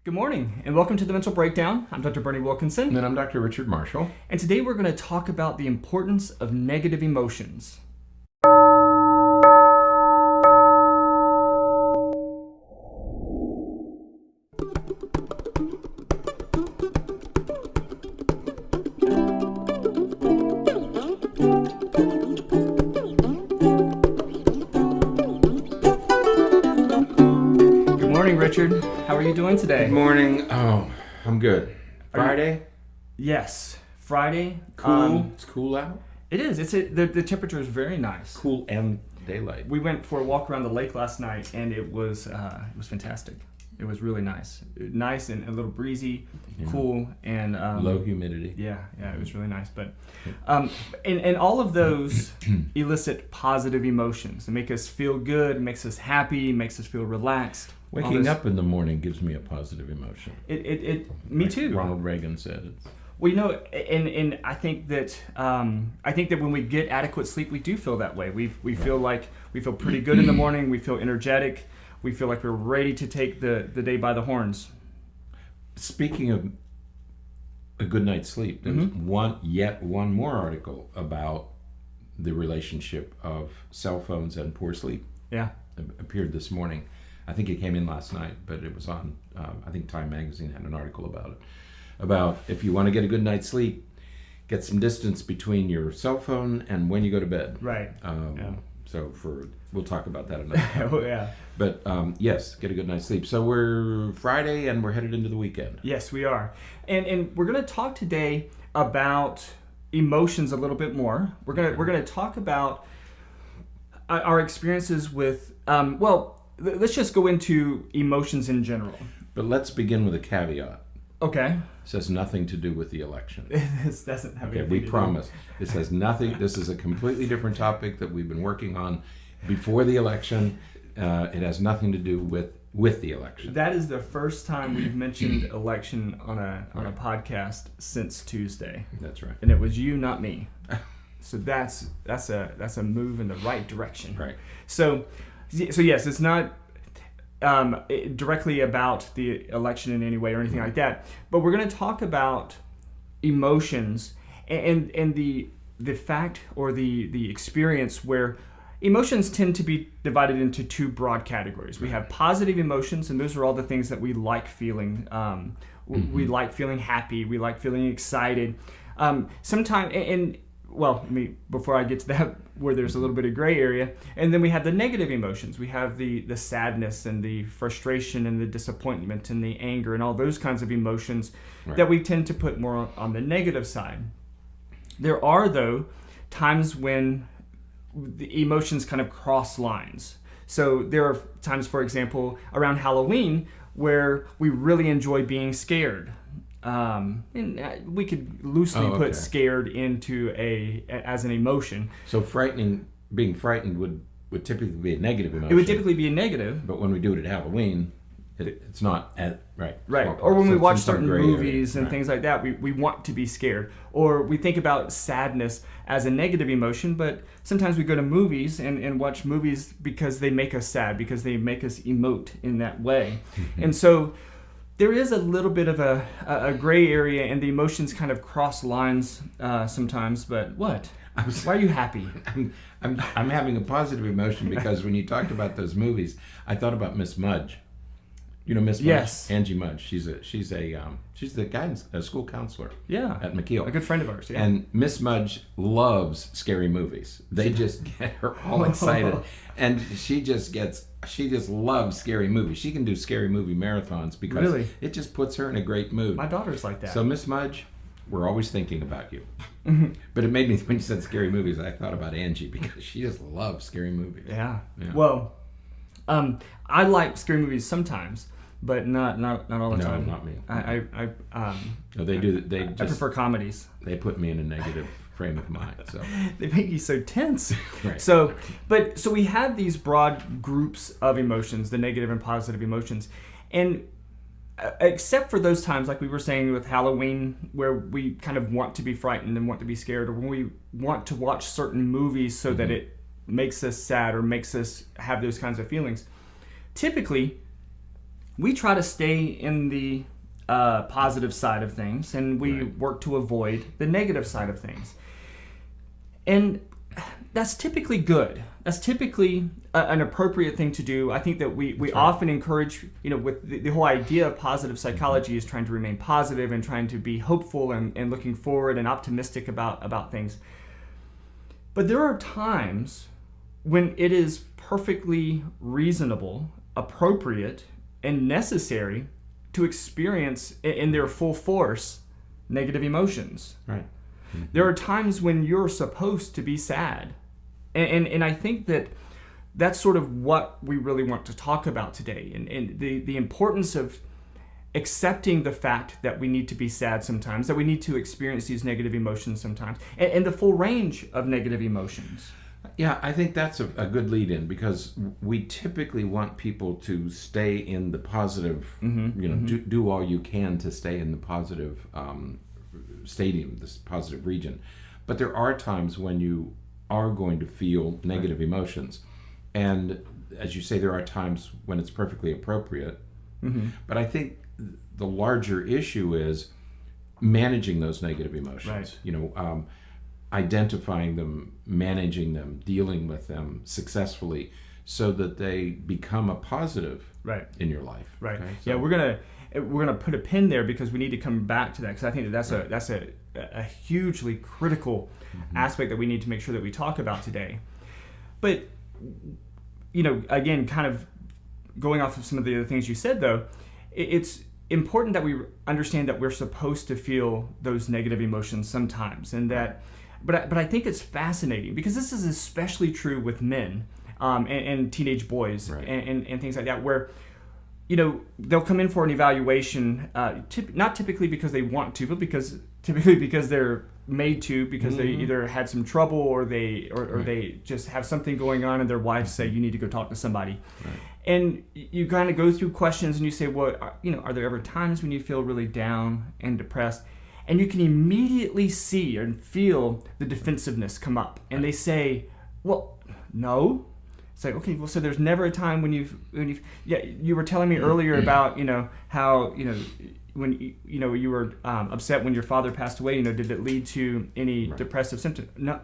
Good morning, and welcome to the Mental Breakdown. I'm Dr. Berney Wilkinson. And I'm Dr. Richard Marshall. And today we're going to talk about the importance of negative emotions. Good morning, Richard. How are you doing today? Good morning. Oh, I'm good. Friday? Yes, Friday. Cool. It's cool out. It is. The temperature is very nice. Cool and daylight. We went for a walk around the lake last night, and it was fantastic. It was really nice, and a little breezy, cool, and low humidity. Yeah, it was really nice. But and all of those elicit positive emotions. They make us feel good, makes us happy, makes us feel relaxed. Waking up in the morning gives me a positive emotion. Me Like too. Ronald Reagan said. Well, and I think that when we get adequate sleep, we do feel that way. We feel like we feel pretty good in the morning. We feel energetic. We feel like we're ready to take the day by the horns. Speaking of a good night's sleep, there's one more article about the relationship of cell phones and poor sleep. Yeah, It appeared this morning. I think it came in last night, but it was on. I think Time Magazine had an article about it. About if you want to get a good night's sleep, get some distance between your cell phone and when you go to bed. right. So we'll talk about that another time. Oh, yeah. But yes, get a good night's sleep. So we're Friday and we're headed into the weekend. Yes, we are. And we're going to talk today about emotions a little bit more. We're going to talk about our experiences with let's just go into emotions in general. But let's begin with a caveat. Okay. This has nothing to do with the election. This doesn't have Okay, anything we to do- promise. This has nothing. This is a completely different topic that we've been working on before the election. It has nothing to do with the election. That is the first time we've mentioned election on a podcast since Tuesday, That's right. and it was you, not me. So that's a move in the right direction. Right. So yes, it's not directly about the election in any way or anything like that, but we're going to talk about emotions and the fact or the experience where emotions tend to be divided into two broad categories. We have positive emotions, and those are all the things that we like feeling. We like feeling happy. We like feeling excited. Sometimes, before I get to that, where there's a little bit of gray area, and then we have the negative emotions. We have the sadness and the frustration and the disappointment and the anger and all those kinds of emotions that we tend to put more on the negative side. There are, though, times when the emotions kind of cross lines. So there are times, for example, around Halloween, where we really enjoy being scared. And we could loosely put scared into as an emotion. So being frightened would typically be a negative emotion. It would typically be a negative. But when we do it at Halloween, it's not right. Right. Or when we watch certain movies and right. things like that, we want to be scared. Or we think about sadness as a negative emotion, but sometimes we go to movies and watch movies because they make us sad, because they make us emote in that way. And so there is a little bit of a gray area, and the emotions kind of cross lines sometimes. But what? Why are you happy? I'm having a positive emotion because when you talked about those movies, I thought about Miss Mudge. You know Miss Mudge? Yes. Angie Mudge. She's the guidance school counselor. Yeah. At McKeel. A good friend of ours. Yeah. And Miss Mudge loves scary movies. They just get her all excited, and she just loves scary movies. She can do scary movie marathons because it just puts her in a great mood. My daughter's like that. So Miss Mudge, we're always thinking about you. But it made me, when you said scary movies, I thought about Angie because she just loves scary movies. Yeah. Well, I like scary movies sometimes, but not all the time. No, not me. No, they do. I prefer comedies. They put me in a negative frame of mind. So they make you so tense. Right. So we have these broad groups of emotions, the negative and positive emotions, and except for those times, like we were saying with Halloween, where we kind of want to be frightened and want to be scared, or when we want to watch certain movies so that it makes us sad or makes us have those kinds of feelings. Typically, we try to stay in the positive side of things, and we work to avoid the negative side of things. And that's typically good. That's typically an appropriate thing to do. I think that we often encourage, with the whole idea of positive psychology is trying to remain positive and trying to be hopeful and looking forward and optimistic about things. But there are times when it is perfectly reasonable, appropriate, and necessary to experience in their full force negative emotions. Right. Mm-hmm. There are times when you're supposed to be sad. And I think that that's sort of what we really want to talk about today, and the importance of accepting the fact that we need to be sad sometimes, that we need to experience these negative emotions sometimes, and the full range of negative emotions. Yeah, I think that's a good lead in, because we typically want people to stay in the positive, do all you can to stay in the positive stadium, this positive region. But there are times when you are going to feel negative emotions. And as you say, there are times when it's perfectly appropriate. Mm-hmm. But I think the larger issue is managing those negative emotions. Right. Identifying them, managing them, dealing with them successfully, so that they become a positive in your life. Right. Okay? Yeah, we're gonna put a pin there, because we need to come back to that, because I think that's a hugely critical aspect that we need to make sure that we talk about today. But again, kind of going off of some of the other things you said, though, it's important that we understand that we're supposed to feel those negative emotions sometimes, and that. But I think it's fascinating, because this is especially true with men and teenage boys and things like that, where they'll come in for an evaluation, not typically because they want to, but typically because they're made to, because they either had some trouble or they just have something going on, and their wives say, you need to go talk to somebody. Right. And you kind of go through questions, and you say, well, are there ever times when you feel really down and depressed? And you can immediately see and feel the defensiveness come up. And they say, well, no. It's like, okay, well, so there's never a time when you were telling me earlier about, how, when, you were upset when your father passed away, did it lead to any depressive symptoms? No.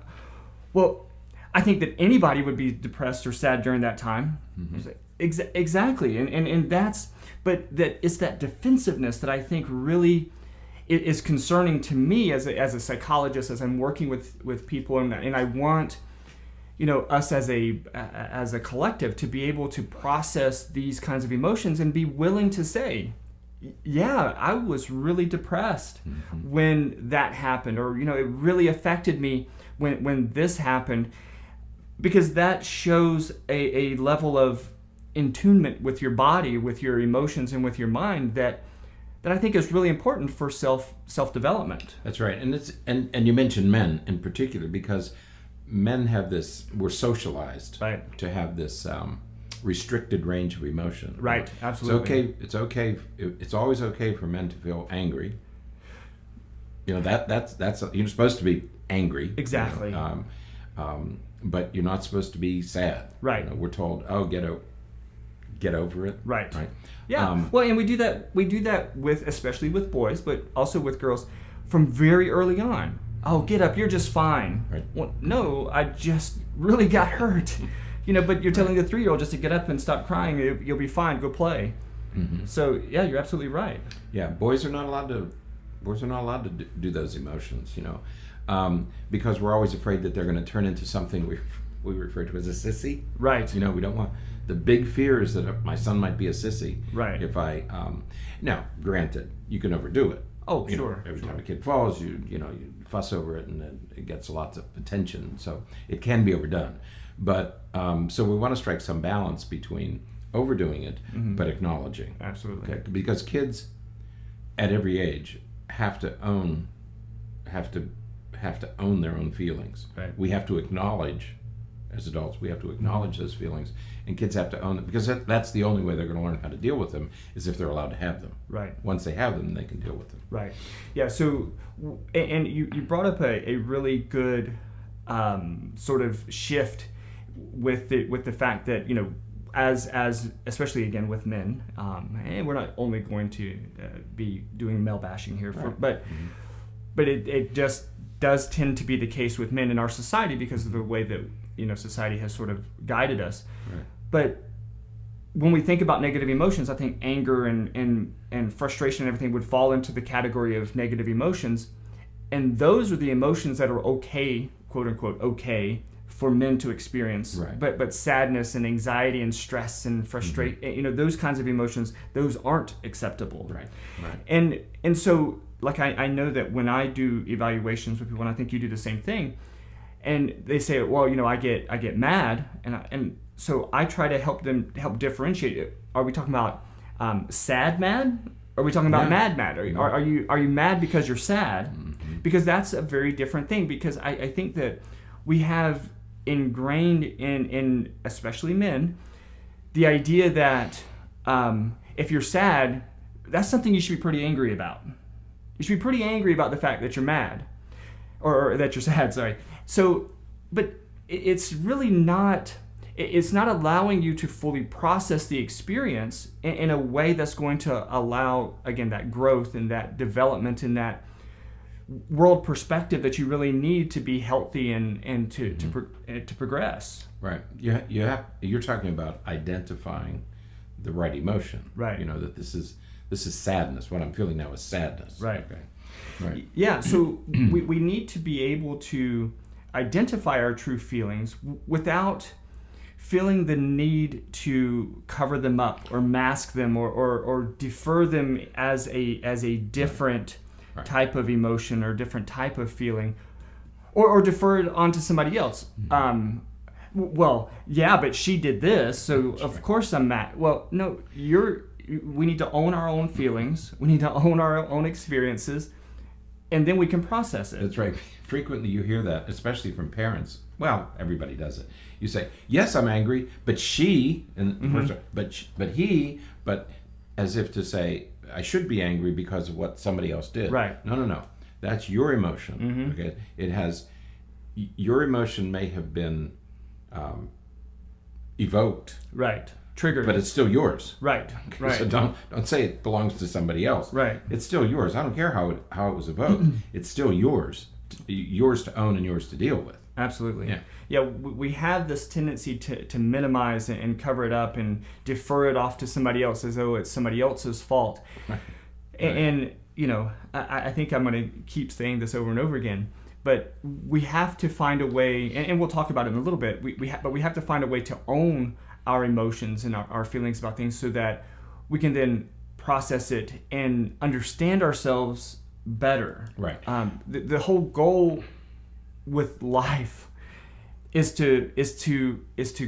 Well, I think that anybody would be depressed or sad during that time. Mm-hmm. It's like, exactly. And that's, but that it's that defensiveness that I think really is concerning to me as a psychologist, as I'm working with people, and I want us as a collective to be able to process these kinds of emotions and be willing to say, yeah, I was really depressed when that happened, or it really affected me when this happened, because that shows a level of attunement with your body, with your emotions, and with your mind that I think is really important for self-development. That's right. And it's and you mentioned men in particular, because men have this, we're socialized to have this restricted range of emotion. Right, absolutely. It's always okay for men to feel angry. That's you're supposed to be angry. Exactly. But you're not supposed to be sad. Right. We're told, get over it. Right. Yeah. Well, and we do that especially with boys, but also with girls, from very early on. Oh, get up, you're just fine. Right. Well, no, I just really got hurt. But you're telling the 3-year-old just to get up and stop crying, you'll be fine, go play. Mm-hmm. So, yeah, you're absolutely right. Yeah, boys are not allowed to do those emotions, because we're always afraid that they're going to turn into something we refer to as a sissy. Right. We don't want. The big fear is that my son might be a sissy. Right. If I, now, granted, you can overdo it. Oh, sure. Every time a kid falls, you fuss over it, and then it gets lots of attention. So it can be overdone. But so we want to strike some balance between overdoing it, but acknowledging. Absolutely. Okay? Because kids at every age have to own their own feelings. Right. We have to acknowledge. As adults, we have to acknowledge those feelings, and kids have to own them, because that's the only way they're going to learn how to deal with them, is if they're allowed to have them. Right. Once they have them, they can deal with them. Right. Yeah. So, and you brought up a really good sort of shift with the fact that as especially again with men, and we're not only going to be doing male bashing here, but it just does tend to be the case with men in our society because of the way that society has sort of guided us. Right. But when we think about negative emotions, I think anger and frustration and everything would fall into the category of negative emotions, and those are the emotions that are okay, quote unquote, okay for men to experience. Right. But sadness and anxiety and stress and frustration, those kinds of emotions, those aren't acceptable. Right. And so, like, I know that when I do evaluations with people, and I think you do the same thing, and they say, well, I get mad, and so I try to help differentiate it. Are we talking about sad mad? Are we talking about mad? Are you mad because you're sad? Mm-hmm. Because that's a very different thing. Because I think that we have ingrained in especially men the idea that if you're sad, that's something you should be pretty angry about. You should be pretty angry about the fact that you're mad, or that you're sad. Sorry. So, but it's really not. It's not allowing you to fully process the experience in a way that's going to allow, again, that growth and that development and that world perspective that you really need to be healthy and to progress. Right. You're talking about identifying the right emotion. Right. That this is sadness. What I'm feeling now is sadness. Right. Okay. Right. Yeah. So we need to be able to identify our true feelings without feeling the need to cover them up or mask them or defer them as a different type of emotion or different type of feeling, or defer it onto somebody else. Well, yeah, but she did this, so of course I'm mad. Well, no, we need to own our own feelings. We need to own our own experiences, and then we can process it. That's right. Frequently you hear that, especially from parents. Well, everybody does it. You say, yes, I'm angry, but she, and but he, but as if to say, I should be angry because of what somebody else did. Right. No. That's your emotion. Mm-hmm. Okay. It has, your emotion may have been evoked. Right. Triggered. But it's still yours. Right. Okay? Right. So don't say it belongs to somebody else. Right. It's still yours. I don't care how it was evoked. It's still yours to own and yours to deal with. Absolutely. Yeah. We have this tendency to minimize and cover it up and defer it off to somebody else as though it's somebody else's fault. Right. And I think I'm going to keep saying this over and over again, but we have to find a way, and we'll talk about it in a little bit, but we have to find a way to own our emotions and our feelings about things so that we can then process it and understand ourselves better. Right. The whole goal with life is to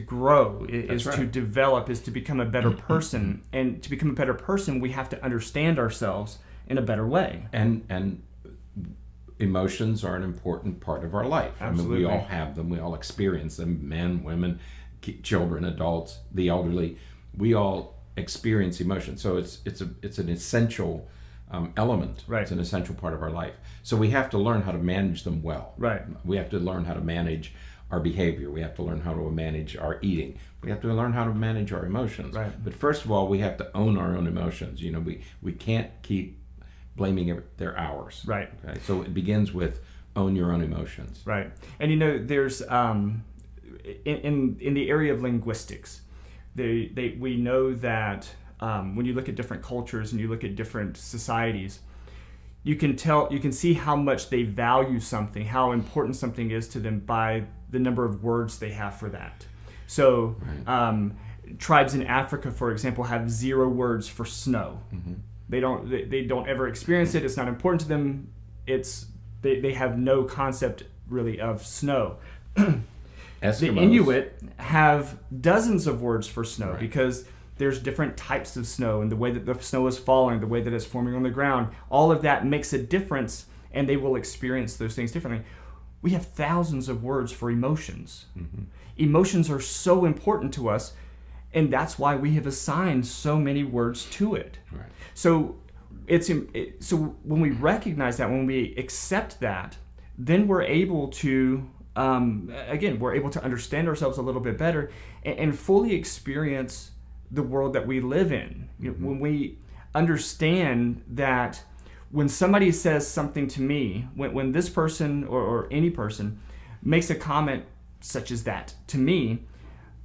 grow, is to develop, is to become a better person. And to become a better person, we have to understand ourselves in a better way. And emotions are an important part of our life. Absolutely. I mean, we all have them. We all experience them. Men, women, children, adults, the elderly. We all experience emotion. So it's an essential element. Right. It's an essential part of our life. So we have to learn how to manage them well. Right. We have to learn how to manage our behavior. We have to learn how to manage our eating. We have to learn how to manage our emotions. Right. But first of all, we have to own our own emotions. We can't keep blaming they're ours. Right. Okay. So it begins with own your own emotions. Right. And there's in the area of linguistics, we know that when you look at different cultures and you look at different societies, you can see how much they value something, how important something is to them by the number of words they have for that. So tribes in Africa, for example, have 0 words for snow. Mm-hmm. They don't ever experience it. It's not important to them. They have no concept really of snow. Eskimos. The Inuit have dozens of words for snow, right. because there's different types of snow and the way that the snow is falling, the way that it's forming on the ground. All of that makes a difference, and they will experience those things differently. We have thousands of words for emotions. Mm-hmm. Emotions are so important to us, and that's why we have assigned so many words to it. Right. So so when we recognize that, when we accept that, then we're able to again, we're able to understand ourselves a little bit better and fully experience the world that we live in. When we understand that when somebody says something to me, when this person or any person makes a comment such as that to me,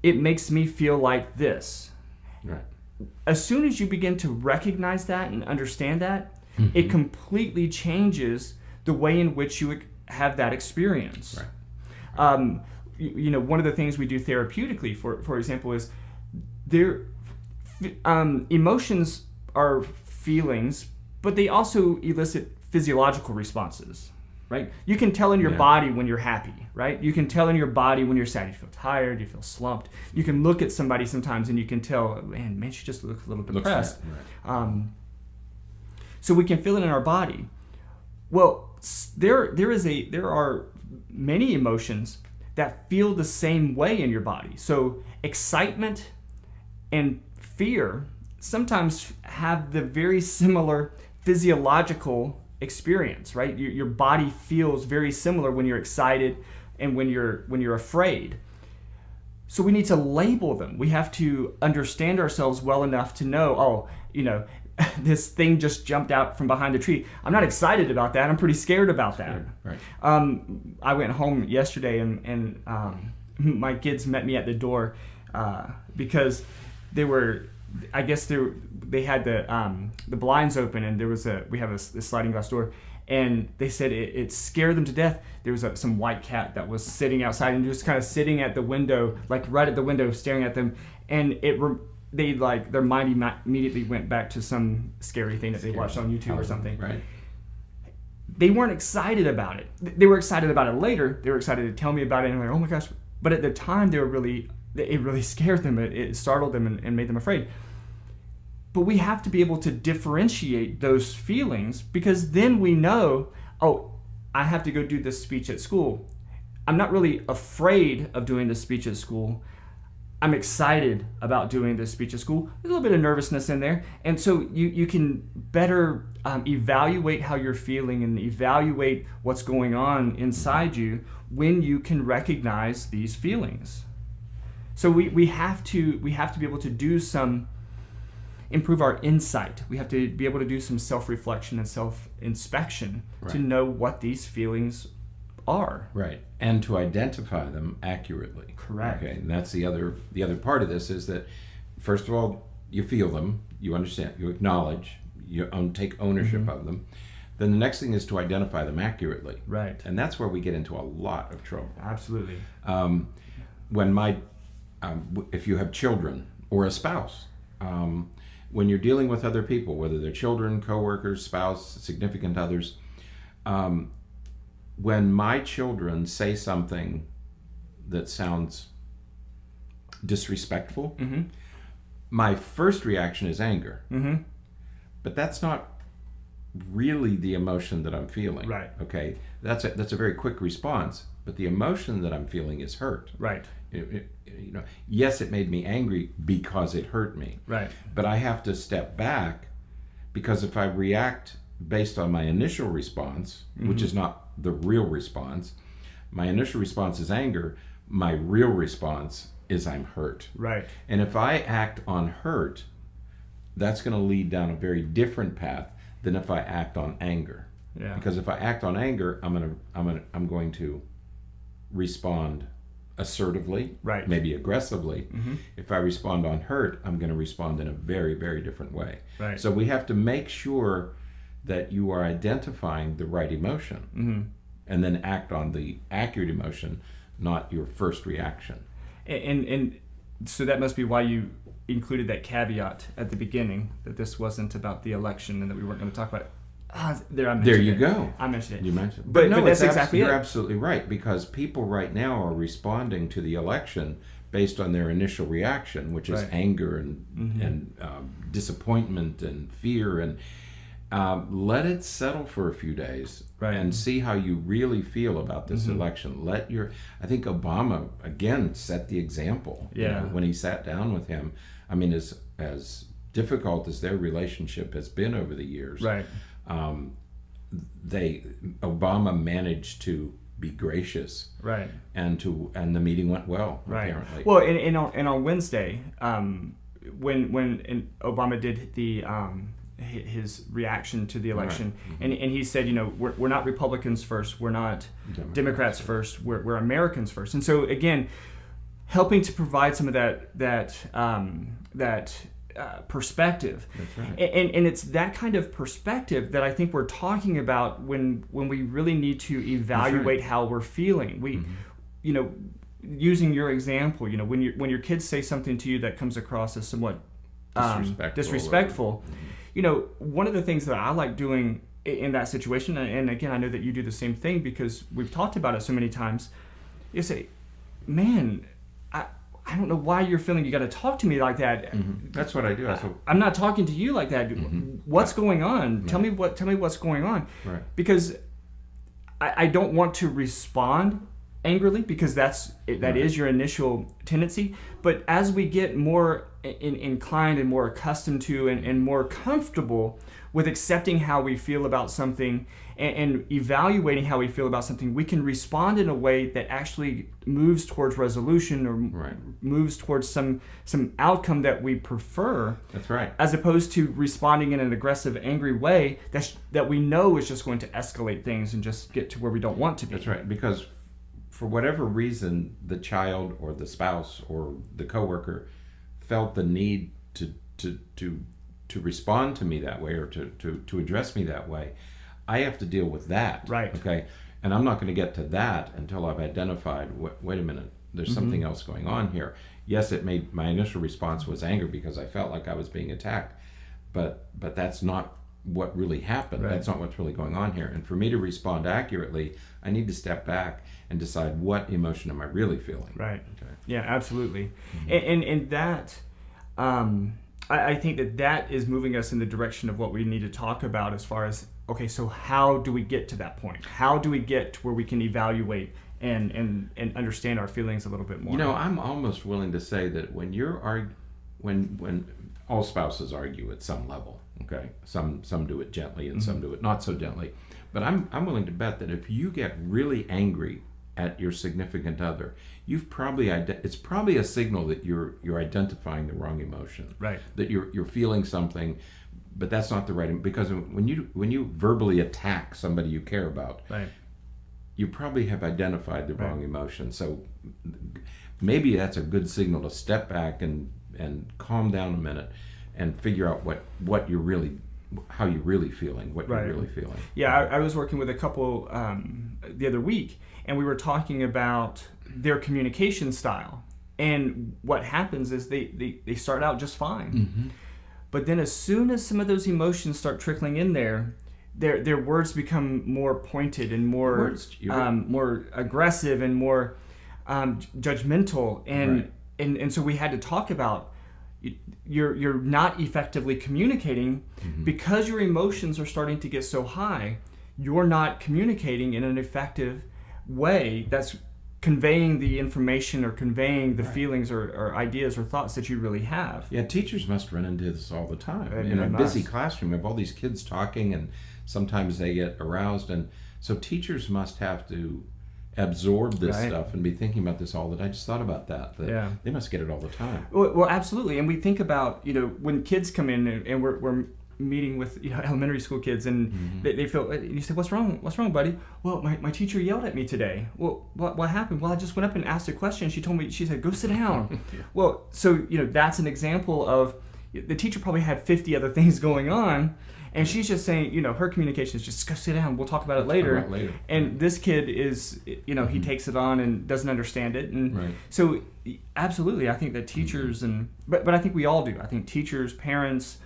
it makes me feel like this. Right. As soon as you begin to recognize that and understand that, it completely changes the way in which you have that experience. Right. One of the things we do therapeutically, for example, is emotions are feelings, but they also elicit physiological responses, right? You can tell in your body when you're happy, right? You can tell in your body when you're sad. You feel tired, you feel slumped. You can look at somebody sometimes and you can tell, man, she just looks a little depressed. Right. So we can feel it in our body. Well, there are many emotions that feel the same way in your body. So excitement and fear sometimes have the very similar physiological experience, right? Your body feels very similar when you're excited and when you're afraid. So we need to label them. We have to understand ourselves well enough to know, this thing just jumped out from behind the tree. I'm not excited about that. I'm pretty scared about that. Right. I went home yesterday and my kids met me at the door because they had the blinds open, and we have a sliding glass door, and they said it scared them to death. There was some white cat that was sitting outside and just kind of sitting at the window, like right at the window, staring at them, and their mind immediately went back to some scary thing that they watched on YouTube or something. Right. They weren't excited about it. They were excited about it later. They were excited to tell me about it, and they're like, oh my gosh. But at the time, it really scared them. It startled them and made them afraid. But we have to be able to differentiate those feelings, because then we know, I have to go do this speech at school. I'm not really afraid of doing this speech at school. I'm excited about doing this speech at school. There's a little bit of nervousness in there. And so you can better evaluate how you're feeling and evaluate what's going on inside you when you can recognize these feelings. So we have to be able to improve our insight. We have to be able to do some self-reflection and self-inspection to know what these feelings are. Right. And to identify them accurately. Correct. Okay. And that's the other part of this is that, first of all, you feel them, you understand, you acknowledge, you take ownership of them. Then the next thing is to identify them accurately. Right. And that's where we get into a lot of trouble. Absolutely. If you have children or a spouse, when you're dealing with other people, whether they're children, coworkers, spouse, significant others, when my children say something that sounds disrespectful, my first reaction is anger. But that's not really the emotion that I'm feeling. Right. Okay. That's a very quick response, but the emotion that I'm feeling is hurt. Right. Yes, it made me angry because it hurt me. Right. But I have to step back, because if I react based on my initial response, which is not the real response, my initial response is anger, my real response is I'm hurt. Right. And if I act on hurt, that's going to lead down a very different path than if I act on anger. Yeah. Because if I act on anger, I'm going to respond assertively, right, maybe aggressively. If I respond on hurt, I'm going to respond in a very, very different way. Right. So we have to make sure that you are identifying the right emotion, and then act on the accurate emotion, not your first reaction. And so that must be why you included that caveat at the beginning, that this wasn't about the election and that we weren't going to talk about it. There you go. I mentioned it. You mentioned it. But that's exactly you're it. absolutely right, because people right now are responding to the election based on their initial reaction, which is anger and disappointment and fear. And let it settle for a few days and see how you really feel about this election. I think Obama, again, set the example. Yeah. When he sat down with him, I mean, as difficult as their relationship has been over the years, right. Obama managed to be gracious, right, and the meeting went well, right. apparently. Well, and on Wednesday, when Obama did the his reaction to the election, right. and he said, we're not Republicans first, we're not Democrats first, we're Americans first. And so again, helping to provide some of that perspective. That's right. And it's that kind of perspective that I think we're talking about when we really need to evaluate how we're feeling. We, using your example, when your kids say something to you that comes across as somewhat disrespectful, one of the things that I like doing in that situation, and again, I know that you do the same thing because we've talked about it so many times, you say, man, I don't know why you're feeling you got to talk to me like that. Mm-hmm. That's what I do. I'm not talking to you like that. Mm-hmm. What's going on? Right. Tell me what's going on. Right. Because I don't want to respond angrily because that is your initial tendency. But as we get more inclined and more accustomed to and more comfortable with accepting how we feel about something and evaluating how we feel about something, we can respond in a way that actually moves towards resolution or moves towards some outcome that we prefer. That's right. As opposed to responding in an aggressive, angry way that we know is just going to escalate things and just get to where we don't want to be. That's right. Because for whatever reason, the child or the spouse or the coworker felt the need to respond to me that way or to address me that way, I have to deal with that. Right. Okay. And I'm not going to get to that until I've identified, wait a minute, there's something else going on here. Yes, my initial response was anger because I felt like I was being attacked, but that's not what really happened. Right. That's not what's really going on here. And for me to respond accurately, I need to step back and decide what emotion am I really feeling. Right. Okay. Yeah, absolutely. And that, I think that is moving us in the direction of what we need to talk about as far as, okay, so how do we get to that point? How do we get to where we can evaluate and understand our feelings a little bit more? I'm almost willing to say that when all spouses argue at some level, okay, some do it gently and some do it not so gently, but I'm willing to bet that if you get really angry at your significant other, it's probably a signal that you're identifying the wrong emotion. Right. That you're feeling something, but that's not the right, because when you verbally attack somebody you care about, right, you probably have identified the wrong emotion. So maybe that's a good signal to step back and calm down a minute and figure out how you're really feeling, what you're really feeling. Yeah, I was working with a couple the other week, and we were talking about their communication style. And what happens is they start out just fine. Mm-hmm. But then as soon as some of those emotions start trickling in there, their words become more pointed and more aggressive and more judgmental. And so we had to talk about you're not effectively communicating because your emotions are starting to get so high. You're not communicating in an effective way that's conveying the information or conveying the feelings or ideas or thoughts that you really have. Yeah, teachers must run into this all the time. In a busy classroom, you have all these kids talking, and sometimes they get aroused, and so teachers must have to absorb this stuff and be thinking about this all the time. I just thought about that. They must get it all the time. Well, absolutely. And we think about, when kids come in and we're meeting with elementary school kids, and they feel, you say, what's wrong, buddy? Well, my teacher yelled at me today. Well, what happened? Well, I just went up and asked a question. She said, go sit down. Well, so that's an example of the teacher probably had 50 other things going on, and she's just saying, her communication is just go sit down, we'll talk about it later. And this kid is, he takes it on and doesn't understand it. And so absolutely, I think that teachers but I think we all do. I think teachers, parents,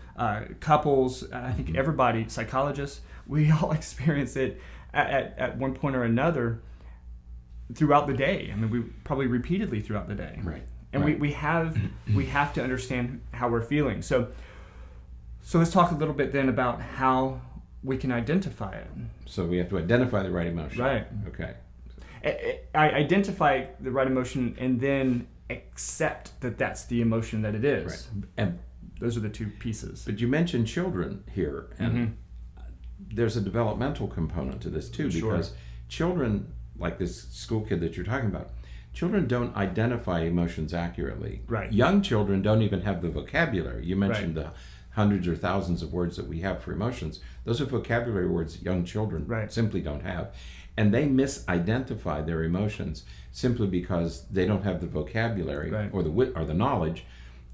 couples, I think everybody, psychologists, we all experience it at one point or another throughout the day. I mean, we probably repeatedly throughout the day. Right. And we have to understand how we're feeling. So let's talk a little bit then about how we can identify it. So we have to identify the right emotion. Right. Okay. I identify the right emotion and then accept that that's the emotion that it is. Right. And those are the two pieces. But you mentioned children here, and there's a developmental component to this too, because children, like this school kid that you're talking about, children don't identify emotions accurately. Right. Young children don't even have the vocabulary. You mentioned the hundreds or thousands of words that we have for emotions. Those are vocabulary words young children simply don't have. And they misidentify their emotions simply because they don't have the vocabulary or the knowledge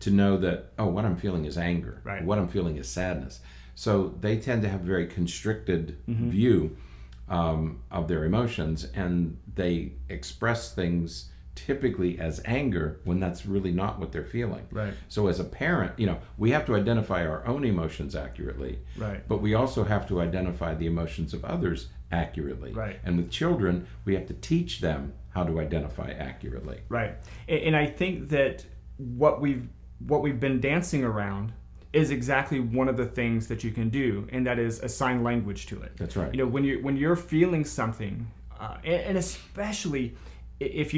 to know that, oh, what I'm feeling is anger. Right. What I'm feeling is sadness. So they tend to have a very constricted view of their emotions, and they express things typically as anger when that's really not what they're feeling. Right. So as a parent, we have to identify our own emotions accurately, but we also have to identify the emotions of others accurately. Right. And with children, we have to teach them how to identify accurately. Right. And I think that what we've been dancing around is exactly one of the things that you can do, and that is assign language to it. That's right. When you're feeling something, and especially if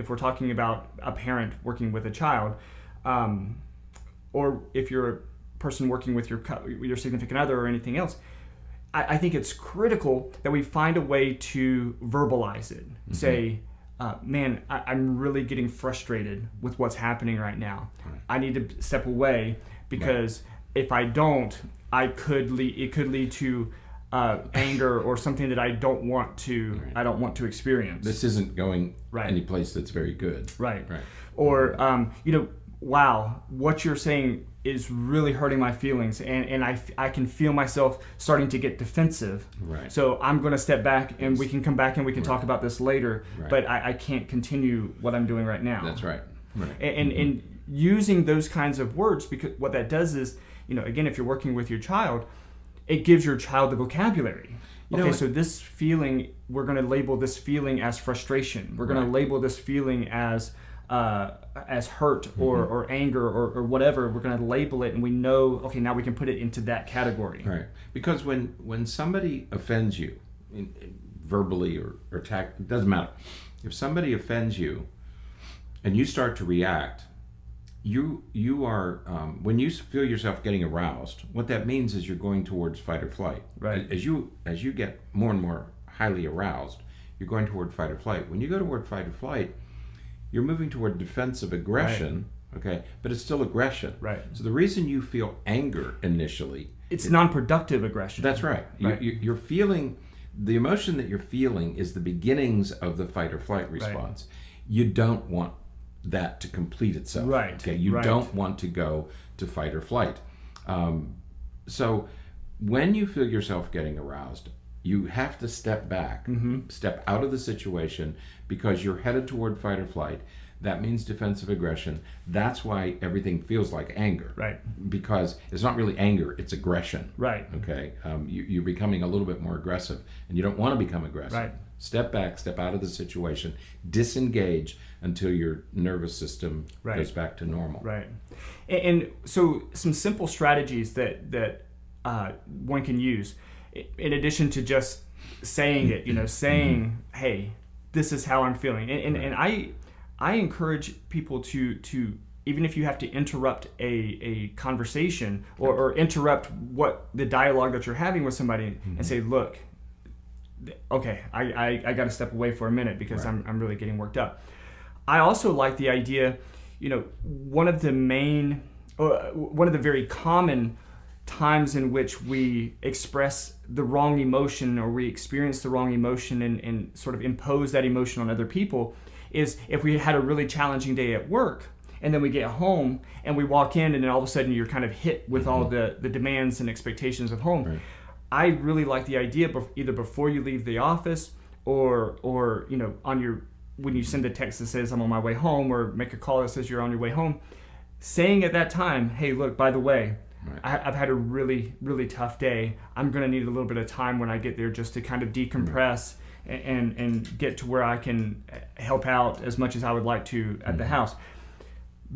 we're talking about a parent working with a child, or if you're a person working with your significant other or anything else, I think it's critical that we find a way to verbalize it. Say, man, I'm really getting frustrated with what's happening right now. I need to step away because if I don't, it could lead to anger or something that I don't want to experience. This isn't going any place that's very good. Right. Or wow, what you're saying is really hurting my feelings, and I can feel myself starting to get defensive. Right. So I'm going to step back, and we can come back and we can talk about this later. Right. But I can't continue what I'm doing right now. That's right. And using those kinds of words, because what that does is, again, if you're working with your child, it gives your child the vocabulary. So this feeling, we're going to label this feeling as frustration. We're going to label this feeling as hurt or anger or whatever. We're going to label it, and we know, okay, now we can put it into that category. Right. Because when somebody offends you, verbally or attack, it doesn't matter. If somebody offends you and you start to react, you are when you feel yourself getting aroused, what that means is you're going towards fight or flight. Right. As you get more and more highly aroused, you're going toward fight or flight. When you go toward fight or flight, you're moving toward defensive aggression, okay? But it's still aggression. Right. So the reason you feel anger initially, it's non-productive aggression. That's right. You're feeling, the emotion that you're feeling is the beginnings of the fight or flight response. You don't want that to complete itself. Right. Okay. You don't want to go to fight or flight. So when you feel yourself getting aroused, you have to step back, step out of the situation, because you're headed toward fight or flight. That means defensive aggression. That's why everything feels like anger. Right. Because it's not really anger, it's aggression. Right. Okay. You're becoming a little bit more aggressive, and you don't want to become aggressive. Right. Step back, step out of the situation, disengage until your nervous system goes back to normal. Right. And so some simple strategies that one can use, in addition to just saying it, saying, hey, this is how I'm feeling. And I encourage people to even if you have to interrupt a conversation or interrupt what the dialogue that you're having with somebody and say, look, okay, I got to step away for a minute because I'm really getting worked up. I also like the idea, one of the very common times in which we express the wrong emotion or we experience the wrong emotion and sort of impose that emotion on other people is if we had a really challenging day at work and then we get home and we walk in and then all of a sudden you're kind of hit with all the demands and expectations of home. Right. I really like the idea either before you leave the office or when you send a text that says I'm on my way home, or make a call that says you're on your way home, saying at that time, hey, look, by the way, I've had a really, really tough day. I'm going to need a little bit of time when I get there just to kind of decompress and get to where I can help out as much as I would like to at the house.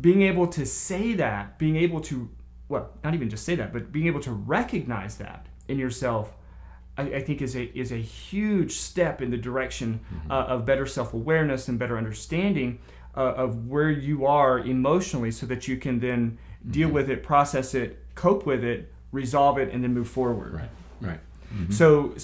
Being able to say that, being able to, well, not even just say that, but being able to recognize that in yourself, I think is a huge step in the direction of better self-awareness and better understanding of where you are emotionally, so that you can then deal with it, process it, cope with it, resolve it, and then move forward. Right. So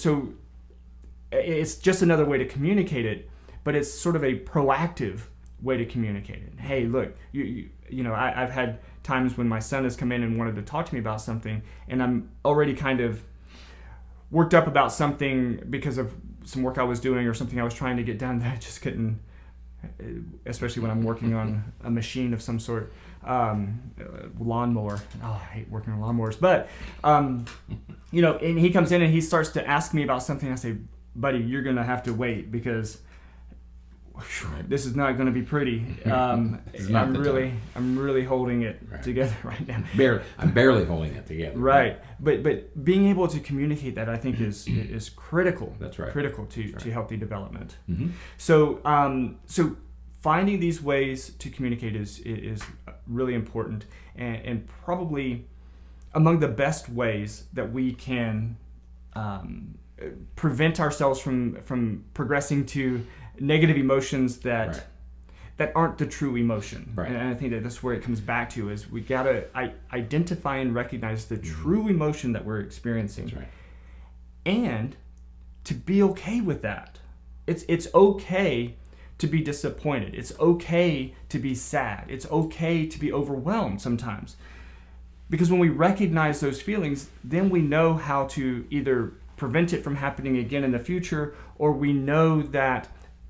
it's just another way to communicate it, but it's sort of a proactive way to communicate it. Hey, look, you know, I've had times when my son has come in and wanted to talk to me about something, and I'm already kind of worked up about something because of some work I was doing or something I was trying to get done that I just couldn't, especially when I'm working on a machine of some sort, lawnmower. Oh, I hate working on lawnmowers. But, you know, and he comes in and he starts to ask me about something. I say, buddy, you're going to have to wait because this is not going to be pretty. I'm really holding it together right now. I'm barely holding it together. Right. But being able to communicate that, I think, is critical. That's right. Critical to healthy development. Mm-hmm. So finding these ways to communicate is really important, and probably among the best ways that we can prevent ourselves from progressing to negative emotions that aren't the true emotion. Right. And I think that's where it comes back to, is we gotta identify and recognize the true emotion that we're experiencing. That's right. And to be okay with that. It's okay to be disappointed. It's okay to be sad. It's okay to be overwhelmed sometimes. Because when we recognize those feelings, then we know how to either prevent it from happening again in the future, or we know that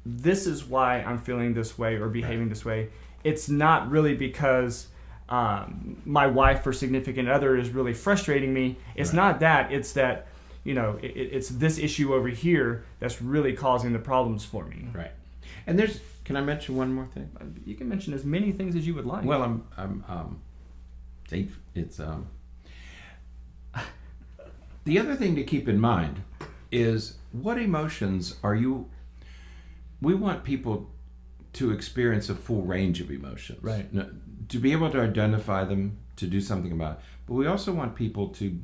this is why I'm feeling this way or behaving this way. It's not really because my wife or significant other is really frustrating me. It's not that. It's that, you know, it's this issue over here that's really causing the problems for me. Right. And can I mention one more thing? You can mention as many things as you would like. Well, the other thing to keep in mind is, what emotions are you... We want people to experience a full range of emotions. Right. Now, to be able to identify them, to do something about it. But we also want people to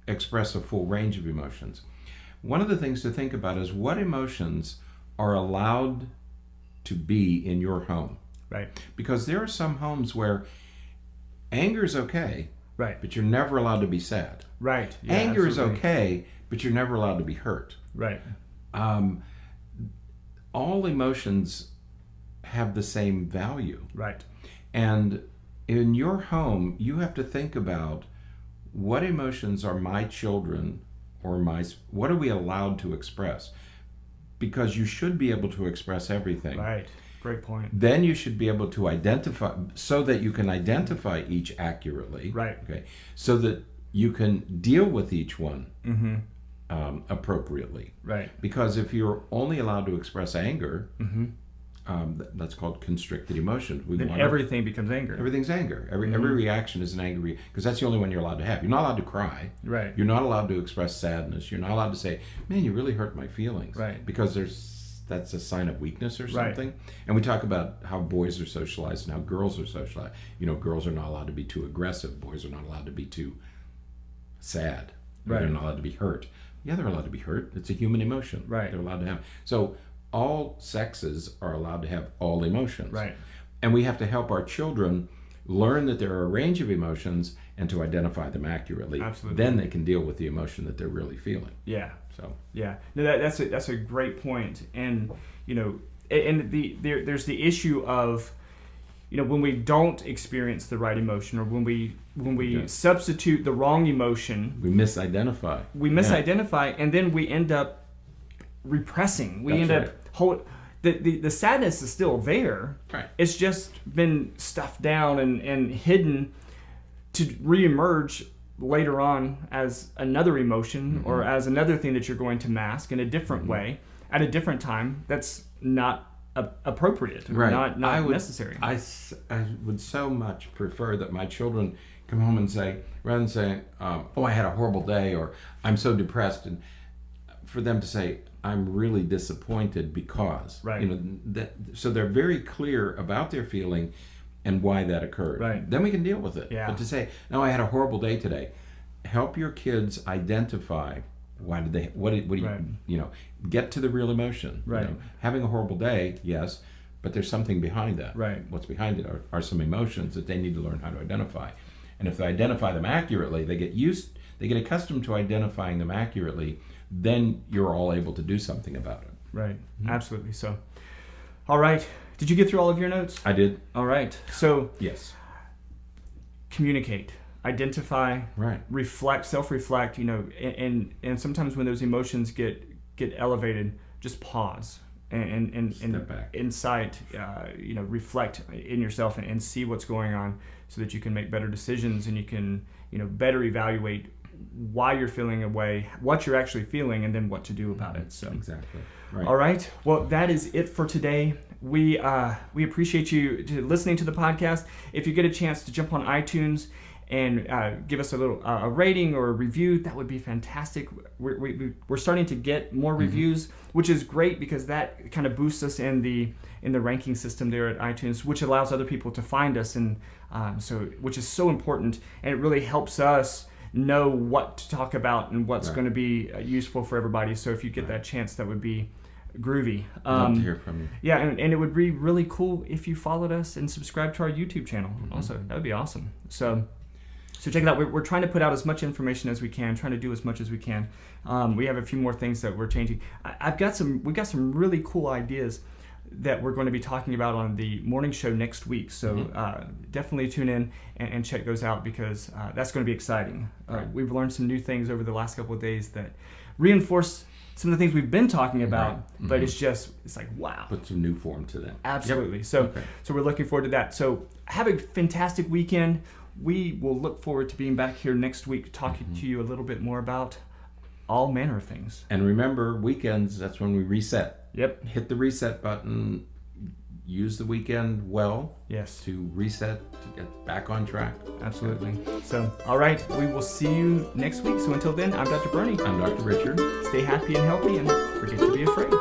express a full range of emotions. One of the things to think about is, what emotions are allowed to be in your home. Right. Because there are some homes where anger is okay, right, but you're never allowed to be sad. Right. Yeah, anger absolutely. is okay, but you're never allowed to be hurt. Right. All emotions have the same value. Right. And in your home, you have to think about, what emotions are my children what are we allowed to express? Because you should be able to express everything. Right. Great point. Then you should be able to identify, so that you can identify each accurately. Right. Okay. So that you can deal with each one appropriately. Right. Because if you're only allowed to express anger, that's called constricted emotion. Then everything becomes anger. Everything's anger. Every reaction is an anger, because that's the only one you're allowed to have. You're not allowed to cry. Right. You're not allowed to express sadness. You're not allowed to say, "Man, you really hurt my feelings." Right. Because that's a sign of weakness or something. Right. And we talk about how boys are socialized and how girls are socialized. You know, girls are not allowed to be too aggressive. Boys are not allowed to be too sad. Right. They're not allowed to be hurt. Yeah, they're allowed to be hurt. It's a human emotion. Right. They're allowed to have. So all sexes are allowed to have all emotions. Right. And we have to help our children learn that there are a range of emotions and to identify them accurately. Absolutely. Then they can deal with the emotion that they're really feeling. Yeah. So. Yeah. No, that's a great point. And you know, and there's the issue of, you know, when we don't experience the right emotion, or when we substitute the wrong emotion, we misidentify. And then we end up repressing. We end up the sadness is still there. Right. It's just been stuffed down and hidden to reemerge later on as another emotion or as another thing that you're going to mask in a different way at a different time. That's not appropriate, right? Not necessary. I would so much prefer that my children come home and say, rather than saying, "Oh, I had a horrible day," or "I'm so depressed," and for them to say, "I'm really disappointed because," right? You know, so they're very clear about their feeling and why that occurred. Right. Then we can deal with it. Yeah. But to say, "No, I had a horrible day today," help your kids identify. Why did they? What do you? Right. You know, get to the real emotion. Right. You know, having a horrible day, yes, but there's something behind that. Right. What's behind it are some emotions that they need to learn how to identify, and if they identify them accurately, they get used. they get accustomed to identifying them accurately, then you're all able to do something about it. Right. Absolutely. So, all right. Did you get through all of your notes? I did. All right. So, Yes. communicate, identify, Right. reflect, self-reflect, and sometimes when those emotions get elevated, just pause and Step back. insight, reflect in yourself and see what's going on so that you can make better decisions and you can, better evaluate why you're feeling a way, what you're actually feeling, and then what to do about it. So Exactly. Right. all right. Well, that is it for today. We appreciate you listening to the podcast. If you get a chance to jump on iTunes and give us a little a rating or a review, that would be fantastic. We're starting to get more reviews, which is great because that kind of boosts us in the ranking system there at iTunes, which allows other people to find us, and which is so important, and it really helps us know what to talk about and what's going to be useful for everybody. So if you get that chance, that would be groovy. Love to hear from you. Yeah, and it would be really cool if you followed us and subscribed to our YouTube channel. Also, that would be awesome. So check it out. We're trying to put out as much information as we can, trying to do as much as we can. We have a few more things that we're changing. We've got some really cool ideas that we're going to be talking about on the morning show next week. So definitely tune in and check those out because that's going to be exciting. We've learned some new things over the last couple of days that reinforce some of the things we've been talking about, but it's like, wow. Put some new form to that. Absolutely. Yep. So we're looking forward to that. So have a fantastic weekend. We will look forward to being back here next week talking to you a little bit more about all manner of things. And remember, weekends, that's when we reset. Yep. Hit the reset button. Use the weekend well. Yes. To reset, to get back on track. Absolutely. So, all right. We will see you next week. So until then, I'm Dr. Berney. I'm Dr. Richard. Stay happy and healthy and forget to be afraid.